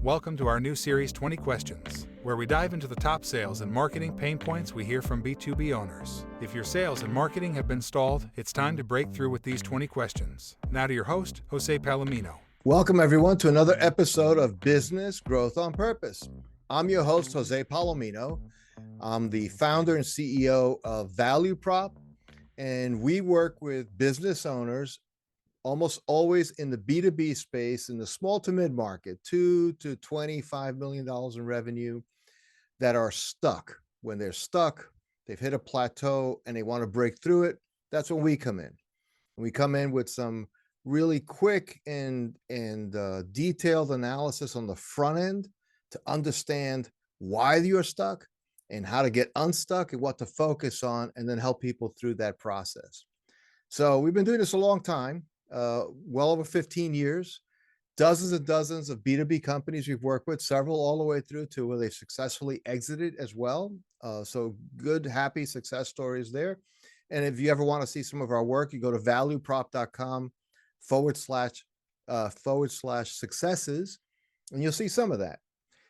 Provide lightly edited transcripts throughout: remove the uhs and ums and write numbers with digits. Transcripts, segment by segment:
Welcome to our new series 20 Questions, where we dive into the top sales and marketing pain points we hear from B2B owners. If your sales and marketing have been stalled, it's time to break through with these 20 questions. Now to your host, Jose Palomino. Welcome everyone to another episode of Business Growth on Purpose. I'm your host, Jose Palomino. I'm the founder and CEO of Value Prop, and we work with business owners almost always in the B2B space, in the small to mid market, $2 to $25 million in revenue, that are stuck. When they're stuck, they've hit a plateau and they want to break through it. That's when we come in. We come in with some really quick and detailed analysis on the front end to understand why you're stuck and how to get unstuck and what to focus on, and then help people through that process. So we've been doing this a long time. Well over 15 years, dozens and dozens of B2B companies we've worked with, several all the way through to where they've successfully exited as well. So good, happy success stories there. And if you ever want to see some of our work, you go to valueprop.com/successes, and you'll see some of that.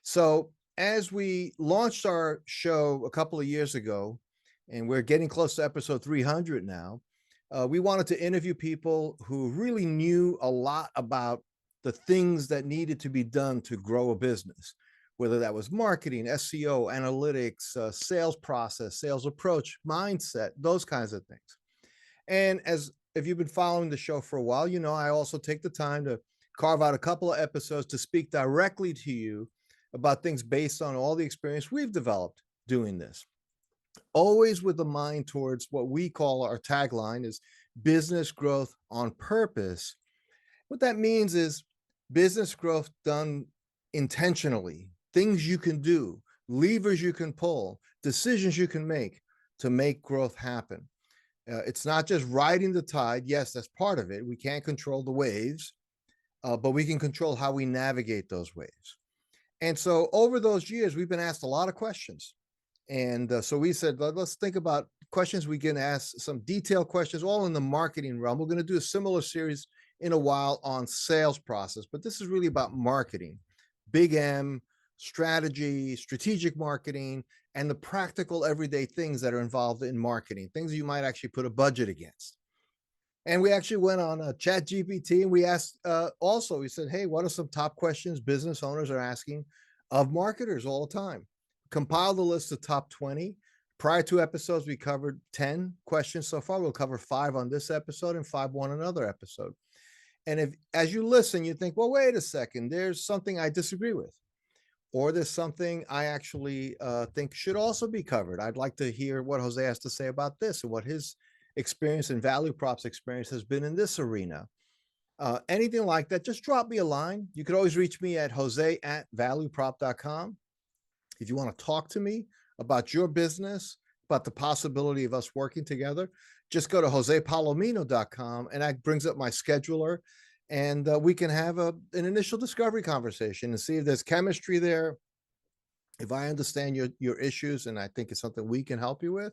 So as we launched our show a couple of years ago, and we're getting close to episode 300 now, we wanted to interview people who really knew a lot about the things that needed to be done to grow a business, whether that was marketing, SEO, analytics, sales process, sales approach, mindset, those kinds of things. And if you've been following the show for a while, you know I also take the time to carve out a couple of episodes to speak directly to you about things based on all the experience we've developed doing this. Always with the mind towards what we call our tagline is business growth on purpose. What that means is business growth done intentionally, things you can do, levers you can pull, decisions you can make to make growth happen. It's not just riding the tide. Yes, that's part of it. We can't control the waves, but we can control how we navigate those waves. And so over those years, we've been asked a lot of questions. And so we said, let's think about questions we can ask, some detailed questions, all in the marketing realm. We're going to do a similar series in a while on sales process, but this is really about marketing, big M, strategy, strategic marketing, and the practical everyday things that are involved in marketing, things you might actually put a budget against. And we actually went on a ChatGPT and we asked we said, hey, what are some top questions business owners are asking of marketers all the time? Compiled the list of top 20. Prior to episodes, we covered 10 questions so far. We'll cover 5 on this episode and 5 on another episode. And if, as you listen, you think, well, wait a second, there's something I disagree with, or there's something I actually think should also be covered. I'd like to hear what Jose has to say about this and what his experience and Value Prop's experience has been in this arena. Anything like that, just drop me a line. You could always reach me at jose@valueprop.com. If you want to talk to me about your business, about the possibility of us working together, just go to josepalomino.com, and that brings up my scheduler, and we can have an initial discovery conversation and see if there's chemistry there, if I understand your issues, and I think it's something we can help you with.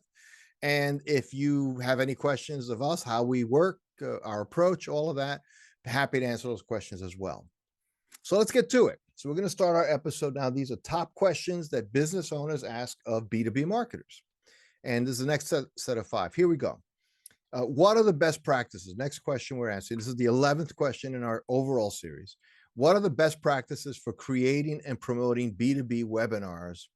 And if you have any questions of us, how we work, our approach, all of that, happy to answer those questions as well. So let's get to it. So we're going to start our episode now. These are top questions that business owners ask of B2B marketers. And this is the next set of 5. Here we go. What are the best practices? Next question we're answering. This is the 11th question in our overall series. What are the best practices for creating and promoting B2B webinars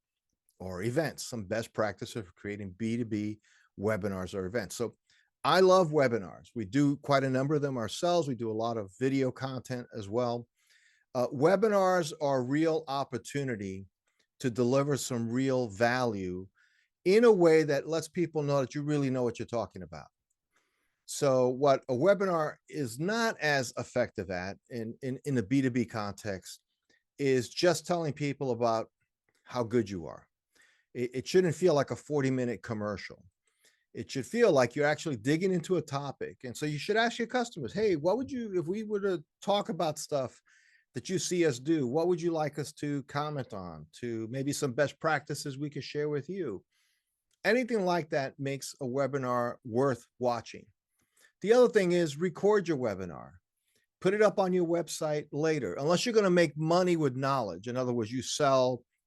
or events? Some best practices for creating B2B webinars or events. So I love webinars. We do quite a number of them ourselves. We do a lot of video content as well. Webinars are a real opportunity to deliver some real value in a way that lets people know that you really know what you're talking about. So what a webinar is not as effective at in the B2B context is just telling people about how good you are. It shouldn't feel like a 40-minute commercial. It should feel like you're actually digging into a topic. And so you should ask your customers, hey, what would you, if we were to talk about stuff that you see us do, what would you like us to comment on, to maybe some best practices we could share with you? Anything like that makes a webinar worth watching. The other thing is record your webinar. put it up on your website later, unless you're going to make money with knowledge. In other words,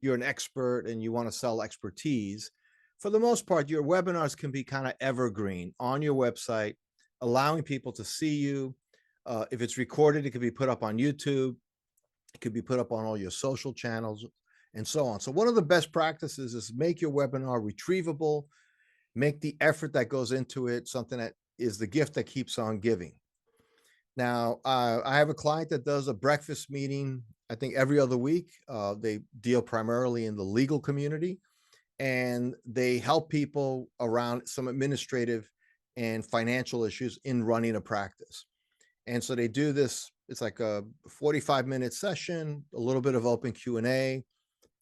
you're an expert and you want to sell expertise. For the most part, your webinars can be kind of evergreen on your website, allowing people to see you. If it's recorded, it could be put up on YouTube. It could be put up on all your social channels and so on. So one of the best practices is make your webinar retrievable, make the effort that goes into it something that is the gift that keeps on giving. Now, I have a client that does a breakfast meeting, I think every other week. They deal primarily in the legal community, and they help people around some administrative and financial issues in running a practice. And so they do this, it's like a 45-minute session, a little bit of open Q&A.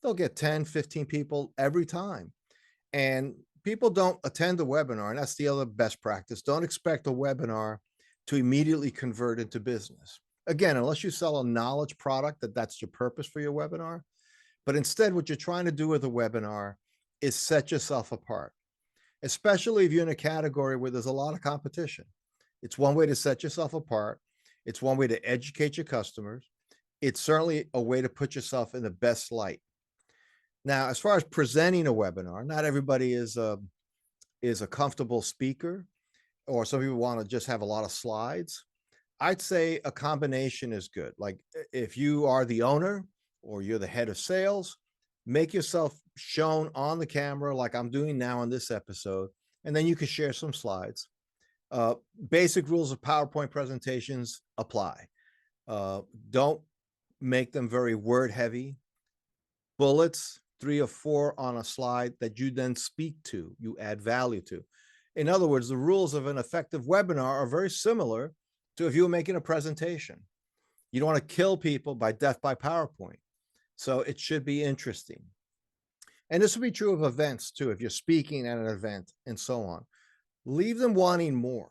They'll get 10, 15 people every time. And people don't attend the webinar, and that's the other best practice. Don't expect a webinar to immediately convert into business. Again, unless you sell a knowledge product, that's your purpose for your webinar. But instead, what you're trying to do with a webinar is set yourself apart, especially if you're in a category where there's a lot of competition. It's one way to set yourself apart. It's one way to educate your customers. It's certainly a way to put yourself in the best light. Now, as far as presenting a webinar, not everybody is a comfortable speaker, or some people want to just have a lot of slides. I'd say a combination is good. Like if you are the owner or you're the head of sales, make yourself shown on the camera like I'm doing now in this episode, and then you can share some slides. Basic rules of PowerPoint presentations apply. Don't make them very word heavy. Bullets, 3 or 4 on a slide that you then speak to, you add value to. In other words, the rules of an effective webinar are very similar to if you were making a presentation. You don't want to kill people by death by PowerPoint. So it should be interesting. And this will be true of events too, if you're speaking at an event and so on. Leave them wanting more.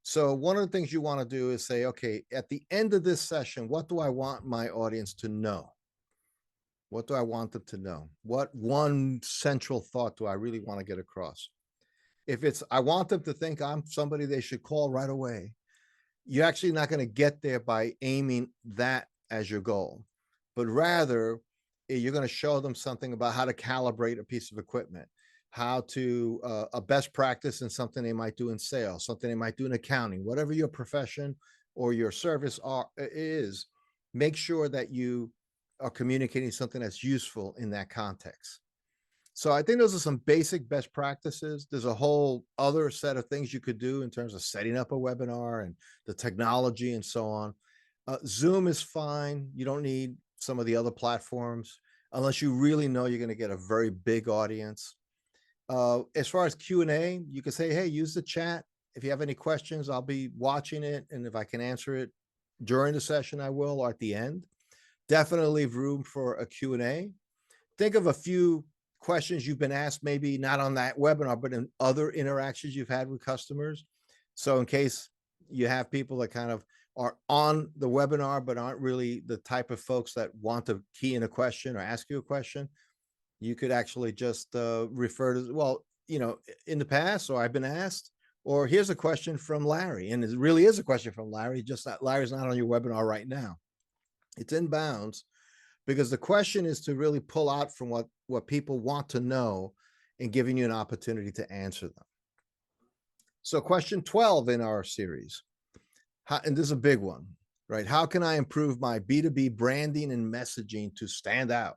So one of the things you want to do is say, okay, at the end of this session, what do I want my audience to know? What do I want them to know? What one central thought do I really want to get across? If it's, I want them to think I'm somebody they should call right away, you're actually not going to get there by aiming that as your goal, but rather you're going to show them something about how to calibrate a piece of equipment, how to a best practice in something they might do in sales, something they might do in accounting, whatever your profession or your service is. Make sure that you are communicating something that's useful in that context. So I think those are some basic best practices. There's a whole other set of things you could do in terms of setting up a webinar and the technology and so on. Zoom is fine. You don't need some of the other platforms unless you really know you're going to get a very big audience. As far as Q&A, you can say, hey, use the chat. If you have any questions, I'll be watching it. And if I can answer it during the session, I will, or at the end. Definitely leave room for a Q&A. Think of a few questions you've been asked, maybe not on that webinar, but in other interactions you've had with customers. So in case you have people that kind of are on the webinar, but aren't really the type of folks that want to key in a question or ask you a question, you could actually just refer to, well, you know, in the past, or I've been asked, or here's a question from Larry. And it really is a question from Larry, just that Larry's not on your webinar right now. It's in bounds, because the question is to really pull out from what people want to know and giving you an opportunity to answer them. So question 12 in our series, and this is a big one, right? How can I improve my B2B branding and messaging to stand out?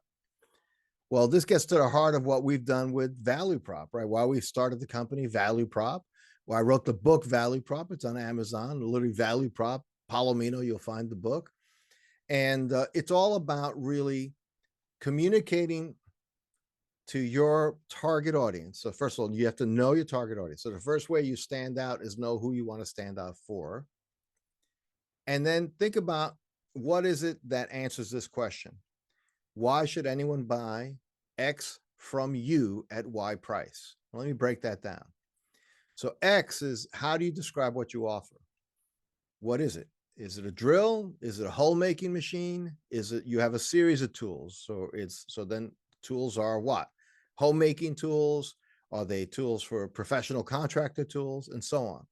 Well, this gets to the heart of what we've done with Value Prop, right? Why we started the company Value Prop. Well, I wrote the book Value Prop. It's on Amazon, literally Value Prop, Palomino, you'll find the book. And it's all about really communicating to your target audience. So first of all, you have to know your target audience. So the first way you stand out is know who you want to stand out for. And then think about what is it that answers this question? Why should anyone buy X from you at Y price? Let me break that down. So X is, how do you describe what you offer? What is it? Is it a drill? Is it a hole making machine? Is it, you have a series of tools? So then tools are what? Homemaking tools? Are they tools for professional contractor tools, and so on?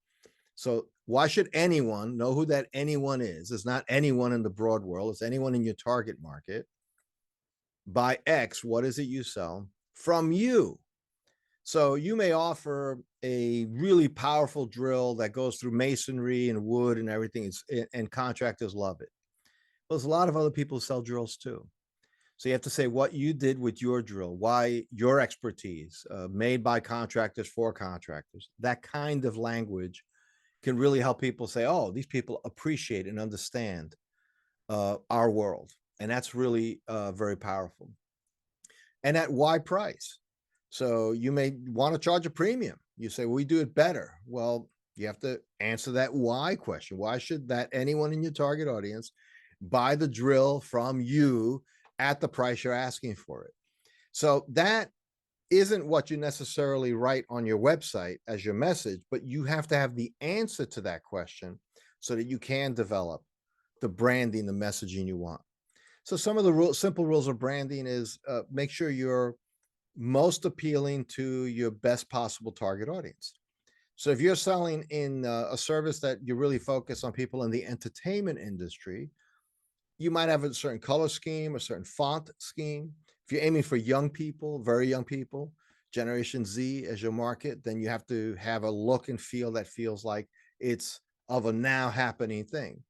So Why should anyone know who that anyone is? It's not anyone in the broad world. It's anyone in your target market. Buy X. What is it you sell from you? So you may offer a really powerful drill that goes through masonry and wood and everything, and contractors love it. But there's a lot of other people who sell drills too. So you have to say what you did with your drill, why your expertise, made by contractors for contractors. That kind of language can really help people say, oh, these people appreciate and understand our world. And that's really very powerful. And at why price? So you may want to charge a premium. You say, well, we do it better. Well, you have to answer that why question. Why should that anyone in your target audience buy the drill from you at the price you're asking for it? So that isn't what you necessarily write on your website as your message, but you have to have the answer to that question so that you can develop the branding, the messaging you want. So some of the simple rules of branding is make sure you're most appealing to your best possible target audience. So if you're selling in a service that you really focus on people in the entertainment industry, you might have a certain color scheme, a certain font scheme. If you're aiming for young people, very young people, Generation Z as your market, then you have to have a look and feel that feels like it's of a now happening thing.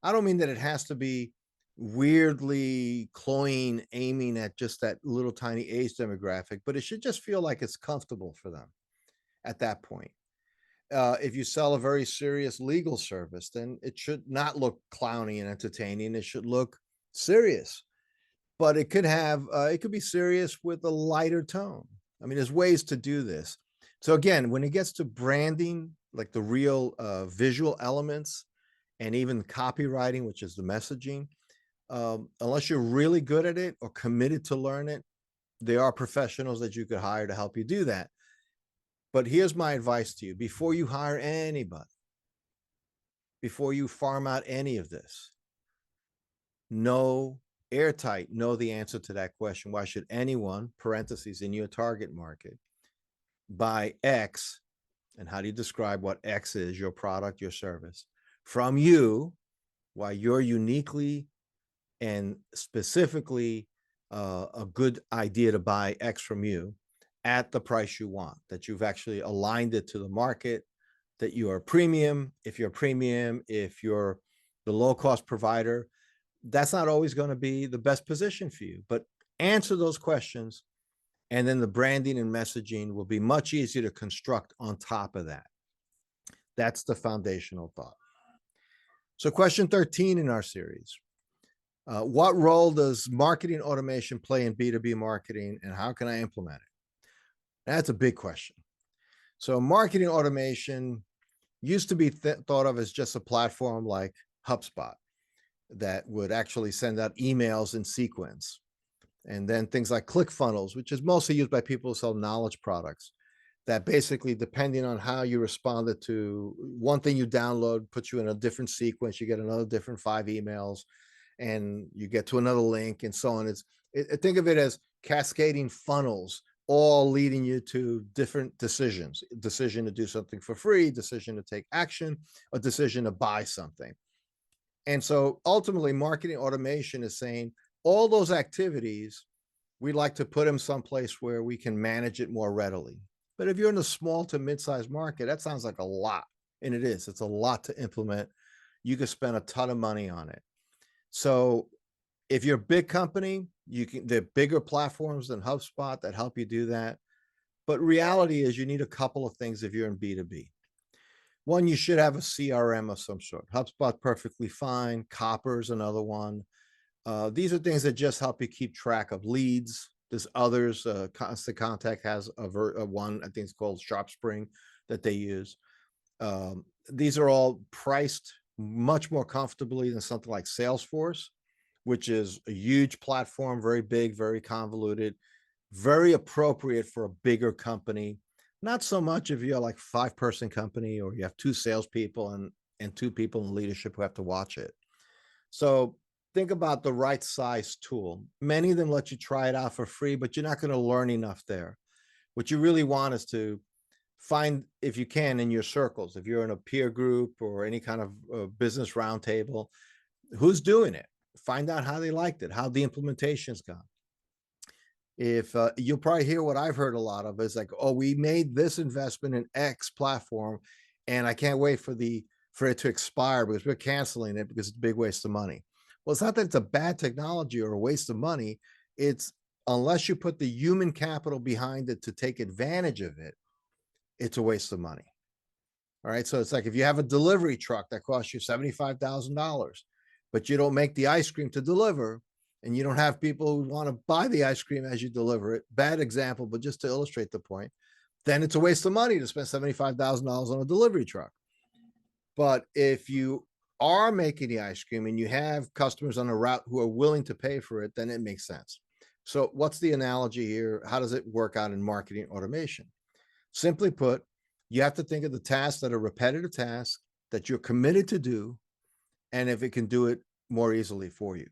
I don't mean that it has to be weirdly cloying, aiming at just that little tiny age demographic, but it should just feel like it's comfortable for them at that point. If you sell a very serious legal service, then it should not look clowny and entertaining. It should look serious, but it could be serious with a lighter tone. I mean, there's ways to do this. So again, when it gets to branding, like the real visual elements and even copywriting, which is the messaging, unless you're really good at it or committed to learn it, there are professionals that you could hire to help you do that. But here's my advice to you. Before you hire anybody, before you farm out any of this, know airtight, know the answer to that question. Why should anyone, parentheses, in your target market, buy X? And how do you describe what X is, your product, your service, from you? Why you're uniquely and specifically a good idea to buy X from you at the price you want, that you've actually aligned it to the market, that you are premium. If you're premium, if you're the low-cost provider, that's not always going to be the best position for you. But answer those questions, and then the branding and messaging will be much easier to construct on top of that. That's the foundational thought. So question 13 in our series. What role does marketing automation play in B2B marketing, and how can I implement it? That's a big question. So marketing automation used to be thought of as just a platform like HubSpot that would actually send out emails in sequence. And then things like ClickFunnels, which is mostly used by people who sell knowledge products, that basically, depending on how you responded to one thing you download, puts you in a different sequence, you get another different 5 emails, and you get to another link and so on. Think of it as cascading funnels, all leading you to different decisions: decision to do something for free, decision to take action, a decision to buy something. And so ultimately, marketing automation is saying all those activities, we'd like to put them someplace where we can manage it more readily. But if you're in a small to mid-sized market, that sounds like a lot. And it is. It's a lot to implement. You could spend a ton of money on it. So if you're a big company, there are bigger platforms than HubSpot that help you do that. But reality is you need a couple of things if you're in B2B. One, you should have a CRM of some sort. HubSpot, perfectly fine. Copper's another one. These are things that just help you keep track of leads. There's others. Constant Contact has one, I think it's called SharpSpring, that they use. These are all priced much more comfortably than something like Salesforce, which is a huge platform, very big, very convoluted, very appropriate for a bigger company. Not so much if you're like a 5-person company or you have 2 salespeople and 2 people in leadership who have to watch it. So think about the right size tool. Many of them let you try it out for free, but you're not going to learn enough there. What you really want is to find, if you can, in your circles, if you're in a peer group or any kind of business roundtable, who's doing it. Find out how they liked it, how the implementation's gone. If you'll probably hear what I've heard a lot of is like, oh, we made this investment in X platform, and I can't wait for it to expire because we're canceling it because it's a big waste of money. Well, it's not that it's a bad technology or a waste of money. It's, unless you put the human capital behind it to take advantage of it, it's a waste of money. All right. So it's like if you have a delivery truck that costs you $75,000, but you don't make the ice cream to deliver, and you don't have people who want to buy the ice cream as you deliver it. Bad example, but just to illustrate the point, then it's a waste of money to spend $75,000 on a delivery truck. But if you are making the ice cream and you have customers on a route who are willing to pay for it, then it makes sense. So what's the analogy here? How does it work out in marketing automation? Simply put, you have to think of the tasks that are repetitive tasks that you're committed to do, and if it can do it more easily for you.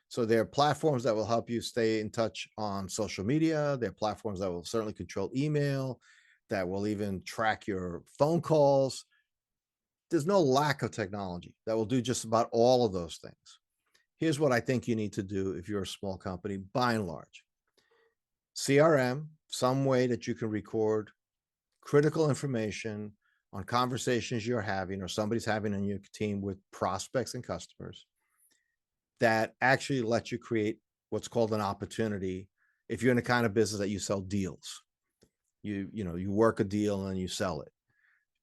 So there are platforms that will help you stay in touch on social media. There are platforms that will certainly control email, that will even track your phone calls. There's no lack of technology that will do just about all of those things. Here's what I think you need to do if you're a small company, by and large. CRM, some way that you can record critical information on conversations you're having or somebody's having on your team with prospects and customers that actually let you create what's called an opportunity. If you're in the kind of business that you sell deals, you work a deal and you sell it,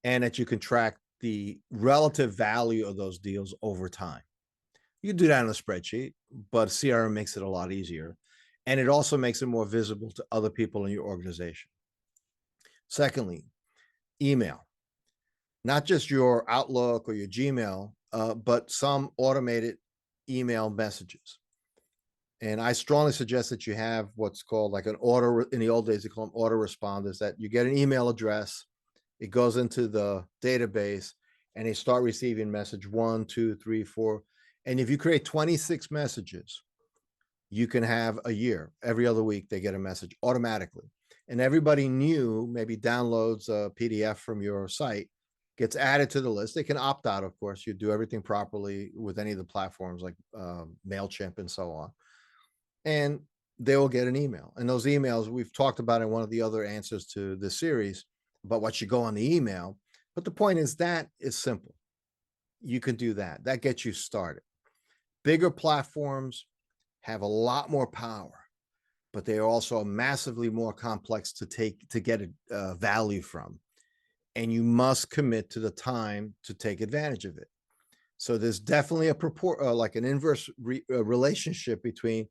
and that you can track the relative value of those deals over time. You can do that on a spreadsheet, but CRM makes it a lot easier. And it also makes it more visible to other people in your organization. Secondly, email, not just your Outlook or your Gmail, but some automated email messages. And I strongly suggest that you have what's called like an auto, in the old days, they call them autoresponders, that you get an email address, it goes into the database, and they start receiving message 1, 2, 3, 4. And if you create 26 messages, you can have a year. Every other week, they get a message automatically. And everybody new maybe downloads a PDF from your site, gets added to the list. They can opt out, of course. You do everything properly with any of the platforms like MailChimp and so on. And they will get an email. And those emails, we've talked about in one of the other answers to this series about what should go on the email. But the point is that is simple. You can do that. That gets you started. Bigger platforms have a lot more power, but they are also massively more complex to get value from. And you must commit to the time to take advantage of it. So there's definitely like an inverse relationship between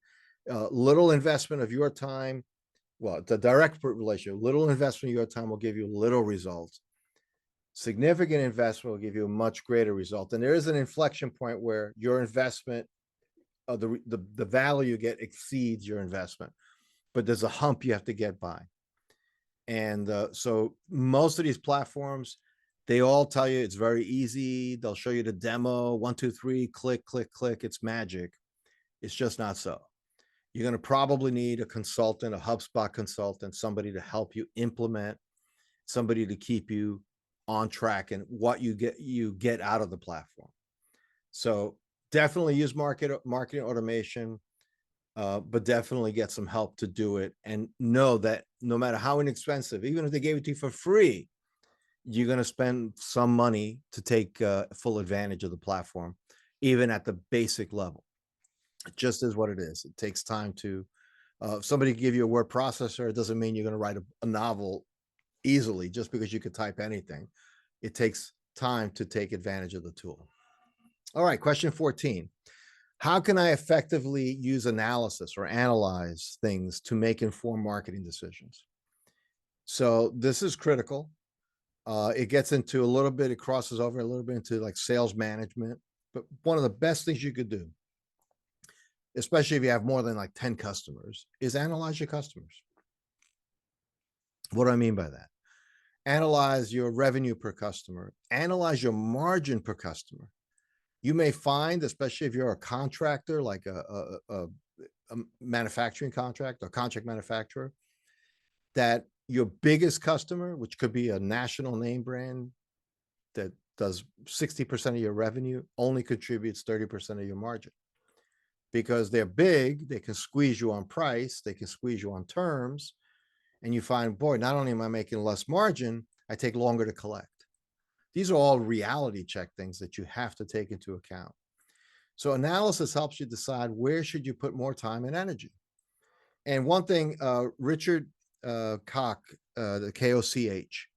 little investment of your time. Well, the direct relationship, little investment of your time will give you little results. Significant investment will give you a much greater result. And there is an inflection point where your investment, the value you get exceeds your investment, but there's a hump you have to get by. And so most of these platforms, they all tell you it's very easy. They'll show you the demo, 1, 2, 3, click, click, click. It's magic. It's just not so. You're going to probably need a consultant, a HubSpot consultant, somebody to help you implement, somebody to keep you on track and what you get out of the platform. So definitely use marketing automation, but definitely get some help to do it. And know that no matter how inexpensive, even if they gave it to you for free, you're going to spend some money to take full advantage of the platform, even at the basic level. It just is what it is. It takes time to, somebody give you a word processor, it doesn't mean you're going to write a novel easily just because you could type anything. It takes time to take advantage of the tool. All right, question 14. How can I effectively use analysis or analyze things to make informed marketing decisions? So this is critical. It gets into a little bit, it crosses over a little bit into like sales management, but one of the best things you could do, especially if you have more than like 10 customers, is analyze your customers. What do I mean by that? Analyze your revenue per customer, analyze your margin per customer. You may find, especially if you're a contractor, like a manufacturing contract or contract manufacturer, that your biggest customer, which could be a national name brand that does 60% of your revenue, only contributes 30% of your margin. Because they're big, they can squeeze you on price, they can squeeze you on terms, and you find, boy, not only am I making less margin, I take longer to collect. These are all reality check things that you have to take into account. So analysis helps you decide where should you put more time and energy. And one thing, Richard Koch, the KOCH,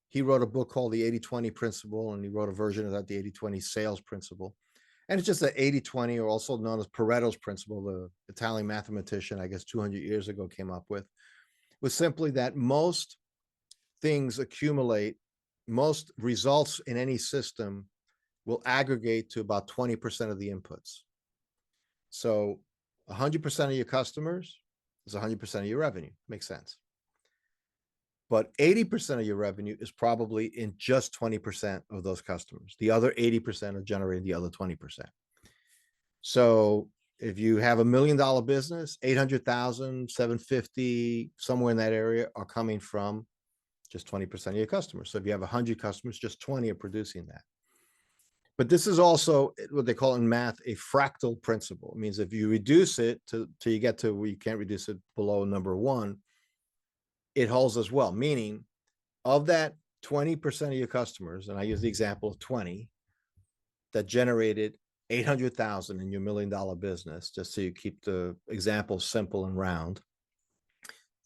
he wrote a book called the 80-20 Principle, and he wrote a version of that, the 80-20 Sales Principle. And it's just the 80-20, or also known as Pareto's Principle, the Italian mathematician, I guess 200 years ago, came up with, was simply that most things accumulate, most results in any system will aggregate to about 20% of the inputs. So 100% of your customers is 100% of your revenue. Makes sense. But 80% of your revenue is probably in just 20% of those customers. The other 80% are generating the other 20%. So if you have $1 million business, 800,000, 750, somewhere in that area are coming from just 20% of your customers. So if you have 100 customers, just 20 are producing that. But this is also what they call in math a fractal principle. It means if you reduce it till you get to where you can't reduce it below number one, it holds as well. Meaning, of that 20% of your customers, and I use the example of 20, that generated 800,000 in your $1 million business, just so you keep the example simple and round,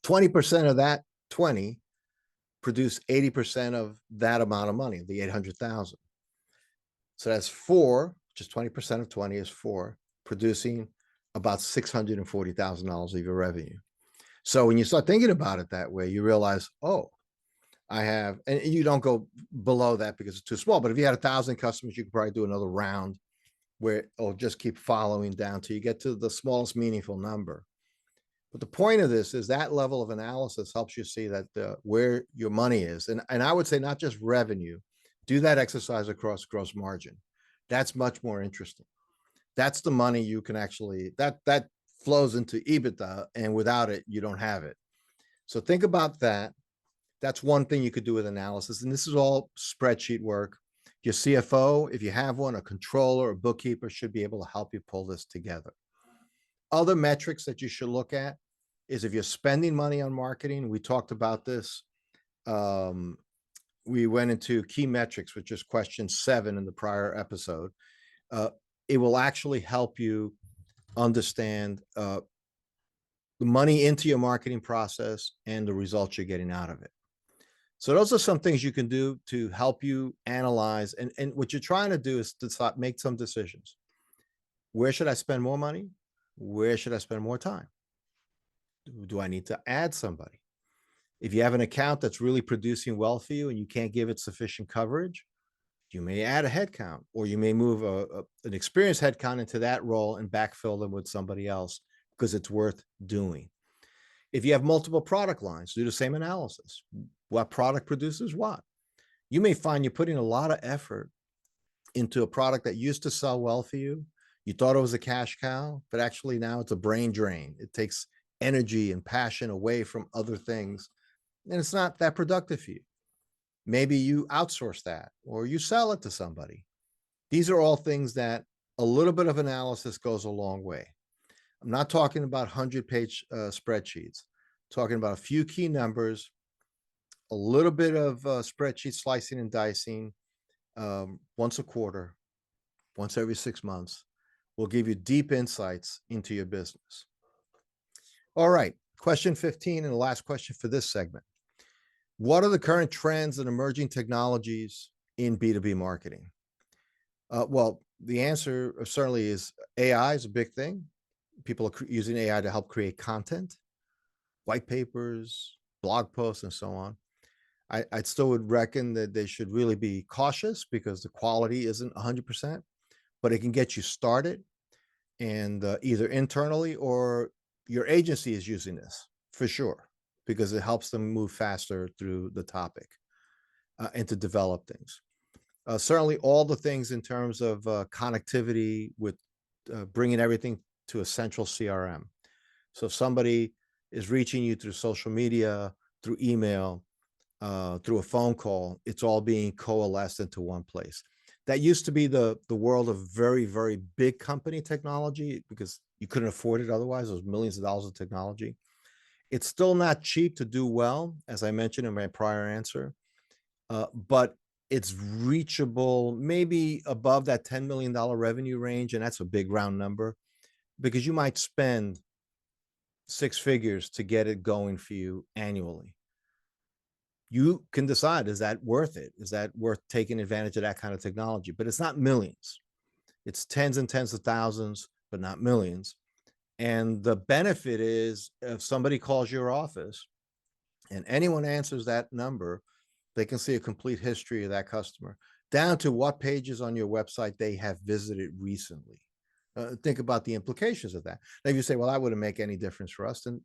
20% of that 20 produce 80% of that amount of money, the 800,000. So that's 4, just 20% of 20 is 4, producing about $640,000 of your revenue. So when you start thinking about it that way, you realize, oh, I have, and you don't go below that because it's too small. But if you had 1,000 customers, you could probably do another round where it'll just keep following down till you get to the smallest meaningful number. But the point of this is that level of analysis helps you see that where your money is. And I would say not just revenue, do that exercise across gross margin. That's much more interesting. That's the money you can actually, that flows into EBITDA, and without it, you don't have it. So think about that. That's one thing you could do with analysis. And this is all spreadsheet work. Your CFO, if you have one, a controller, a bookkeeper, should be able to help you pull this together. Other metrics that you should look at is if you're spending money on marketing. We talked about this. We went into key metrics, which is question 7 in the prior episode. It will actually help you understand the money into your marketing process and the results you're getting out of it. So those are some things you can do to help you analyze. And what you're trying to do is to make some decisions. Where should I spend more money? Where should I spend more time? Do I need to add somebody? If you have an account that's really producing well for you and you can't give it sufficient coverage, you may add a headcount, or you may move an experienced headcount into that role and backfill them with somebody else because it's worth doing. If you have multiple product lines, do the same analysis. What product produces what? You may find you're putting a lot of effort into a product that used to sell well for you. You thought it was a cash cow, but actually now it's a brain drain. It takes energy and passion away from other things, and it's not that productive for you. Maybe you outsource that or you sell it to somebody. These are all things that a little bit of analysis goes a long way. I'm not talking about 100-page spreadsheets. I'm talking about a few key numbers, a little bit of spreadsheet slicing and dicing once a quarter, once every 6 months, will give you deep insights into your business. All right, question 15 and the last question for this segment. What are the current trends and emerging technologies in B2B marketing? Well, the answer certainly is AI is a big thing. People are using AI to help create content, white papers, blog posts, and so on. I still would reckon that they should really be cautious because the quality isn't 100%, but it can get you started, and either internally or your agency is using this for sure, because it helps them move faster through the topic and to develop things. Certainly all the things in terms of connectivity with bringing everything to a central CRM. So if somebody is reaching you through social media, through email, through a phone call. It's all being coalesced into one place. That used to be the world of very, very big company technology because you couldn't afford it otherwise. It was millions of dollars of technology. It's still not cheap to do well, as I mentioned in my prior answer, but it's reachable maybe above that $10 million revenue range, and that's a big round number because you might spend six figures to get it going for you annually. You can decide, is that worth it? Is that worth taking advantage of that kind of technology? But it's not millions. It's tens and tens of thousands, but not millions. And the benefit is if somebody calls your office and anyone answers that number, they can see a complete history of that customer down to what pages on your website they have visited recently. Think about the implications of that. Now, if you say, well, that wouldn't make any difference for us, then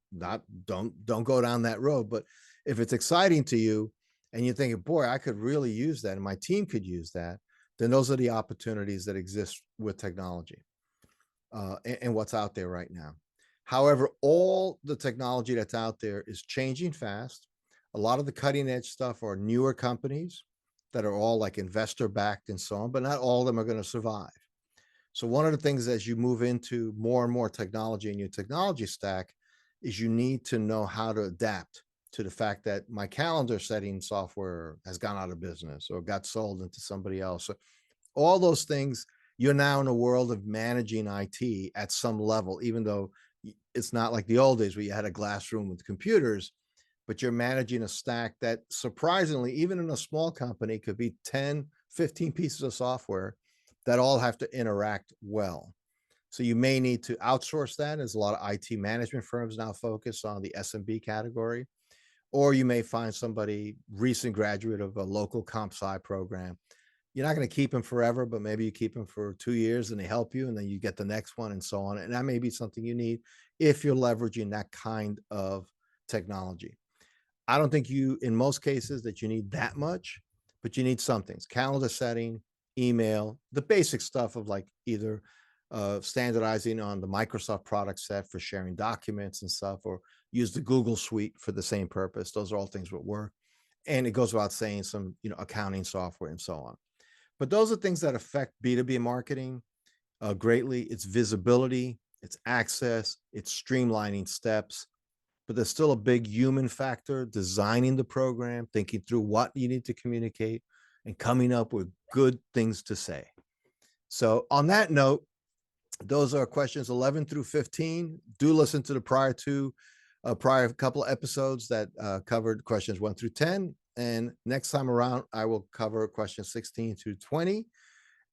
don't go down that road. But if it's exciting to you and you're thinking, boy, I could really use that and my team could use that, then those are the opportunities that exist with technology and what's out there right now. However, all the technology that's out there is changing fast. A lot of the cutting edge stuff are newer companies that are all like investor backed and so on, but not all of them are going to survive. So one of the things as you move into more and more technology in your technology stack is you need to know how to adapt to the fact that my calendar setting software has gone out of business or got sold into somebody else. So all those things, you're now in a world of managing IT at some level, even though it's not like the old days where you had a glass room with computers, but you're managing a stack that surprisingly, even in a small company, could be 10, 15 pieces of software that all have to interact well. So you may need to outsource that. There's a lot of IT management firms now focus on the SMB category, or you may find somebody recent graduate of a local comp sci program. You're not going to keep them forever, but maybe you keep them for 2 years and they help you and then you get the next one and so on. And that may be something you need if you're leveraging that kind of technology. I don't think in most cases that you need that much, but you need some things: calendar setting, email, the basic stuff of like either standardizing on the Microsoft product set for sharing documents and stuff, or use the Google suite for the same purpose. Those are all things that work. And it goes without saying some, accounting software and so on. But those are things that affect B2B marketing greatly. It's visibility, it's access, it's streamlining steps, but there's still a big human factor, designing the program, thinking through what you need to communicate, and coming up with good things to say. So on that note, those are questions 11 through 15. Do listen to the prior couple of episodes that covered questions 1 through 10. And next time around, I will cover questions 16 through 20.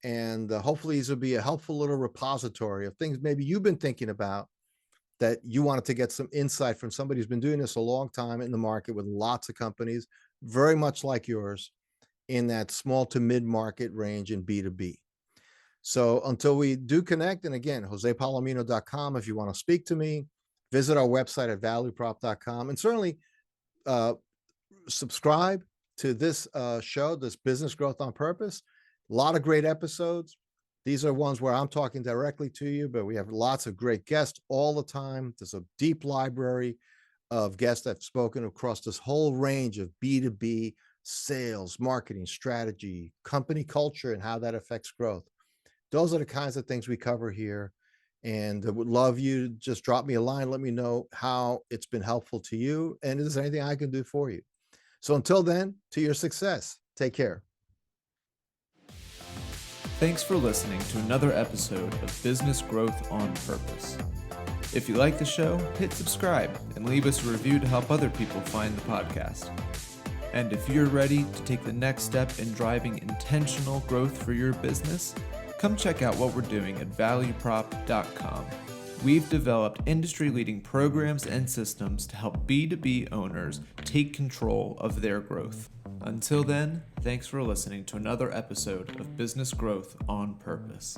And hopefully these will be a helpful little repository of things maybe you've been thinking about that you wanted to get some insight from somebody who's been doing this a long time in the market with lots of companies, very much like yours, in that small to mid-market range in B2B. So until we do connect, and again, josepalomino.com if you want to speak to me, visit our website at valueprop.com, and certainly subscribe to this show, this Business Growth on Purpose. A lot of great episodes. These are ones where I'm talking directly to you, but we have lots of great guests all the time. There's a deep library of guests that have spoken across this whole range of B2B sales, marketing, strategy, company culture, and how that affects growth. Those are the kinds of things we cover here. And I would love you to just drop me a line. Let me know how it's been helpful to you. And is there anything I can do for you? So until then, to your success. Take care. Thanks for listening to another episode of Business Growth on Purpose. If you like the show, hit subscribe and leave us a review to help other people find the podcast. And if you're ready to take the next step in driving intentional growth for your business, come check out what we're doing at valueprop.com. We've developed industry-leading programs and systems to help B2B owners take control of their growth. Until then, thanks for listening to another episode of Business Growth on Purpose.